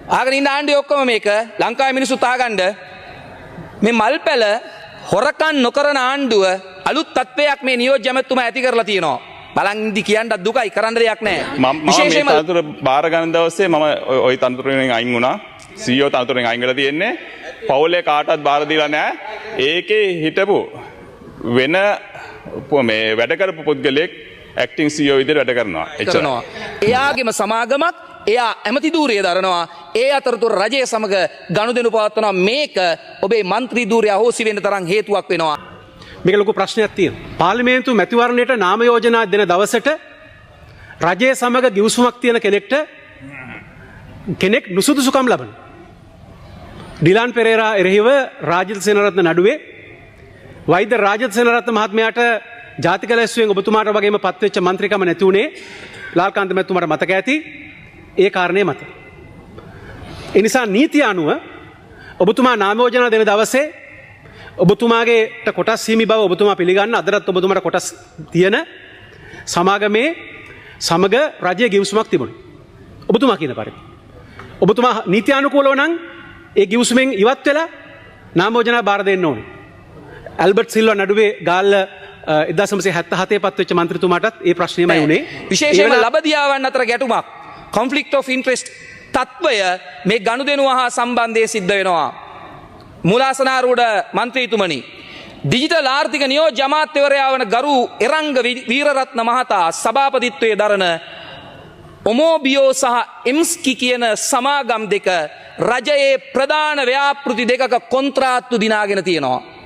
ආගෙන ඉන්න ආණ්ඩුවේ ඔක්කොම මේක ලංකාවේ මිනිස්සු තාගන්න මේ මල්පැල හොරකම් නොකරන ආණ්ඩුව අලුත් තත්ත්වයක් මේ නියෝජ්‍ය ඇමතුමා ඇති කරලා තියෙනවා. බලන් ඉදි කියන්නත් දුකයි කරන්න දෙයක් නැහැ. විශේෂයෙන්ම තනතුර බාර ගන්න දවසේ මම ওই තනතුරෙන් අයින් වුණා. CEO තනතුරෙන් අයින් වෙලා තියෙන්නේ. පවුලේ කාටවත් බාර දීලා නැහැ. ඒකේ හිටපු වෙන මේ වැඩ කරපු පුද්ගලෙක් ඇක්ටිං CEO විදිහට වැඩ කරනවා. එච්චරනවා. එයාගේම සමාගමක් එයා ඇමති ධූරය දරනවා. ඒ අතරතුර රජය සමග ගනුදෙනු පවත්වනවා. මේක ඔබේ മന്ത്രി ධූරය අහෝසි වෙන්න තරම් හේතුවක් වෙනවා. මේක ලොකු ප්‍රශ්නයක් තියෙනවා. පාර්ලිමේන්තු මැතිවරණයට නාම යෝජනා දෙන දවසට රජයේ සමග ගිවිසුමක් තියෙන කෙනෙක් නුසුදුසුකම් ලබන. ඩිලාන් පෙරේරා එරෙහිව රාජිත සේනරත්න නඩුවේ වෛද්‍ය රාජිත සේනරත්න මහත්මයාට ජාතික ලැස්තුවෙන් ඔබතුමාට වගේම පත්වෙච්ච මන්ත්‍රීකම නැති උනේ ලාල්කාන්ත මැතිතුමාට මතක ඇති ඒ කාරණේ මත. ඒ නිසා නීතිය අනුව ඔබතුමා නාම යෝජනා දෙන දවසේ ඔබතුමාගේට කොටස් හිමි බව ඔබතුමා පිළිගන්න අදටත් ඔබතුමාට කොටස් තියෙන සමාගමේ සමග රජයේ ගිවිසුමක් තිබුණා. ඔබතුමා කියන පරිදි. ඔබතුමා නීත්‍යානුකූලව නම් ඒ ගිවිසුමෙන් ඉවත් වෙලා නාම යෝජනා බාර දෙන්න ඕනේ. ඇල්බර්ට් සිල්වා නඩුවේ ගාල්ල 1977 පත්වෙච්ච මන්ත්‍රීතුමාටත් ඒ ප්‍රශ්නයමයි උනේ. විශේෂයෙන්ම ලබදියාවන් අතර ගැටුමක් conflict of interest තත්වය මේ ගනුදෙනුව හා සම්බන්ධයේ සිද්ධ වෙනවා. මුලාසනාරූඪ මන්ත්‍රීතුමනි ඩිජිටල් ආර්ථික නියෝජ්‍ය අමාත්‍යවරයා වන ගරු එරංග වීරරත්න මහතා සභාපතිත්වයේ දරන ඔමෝබියෝ සහ එම්ස්කි කියන සමාගම් දෙක රජයේ ප්‍රධාන ව්‍යාපෘති දෙකක කොන්ත්‍රාත්තු දිනාගෙන තියෙනවා.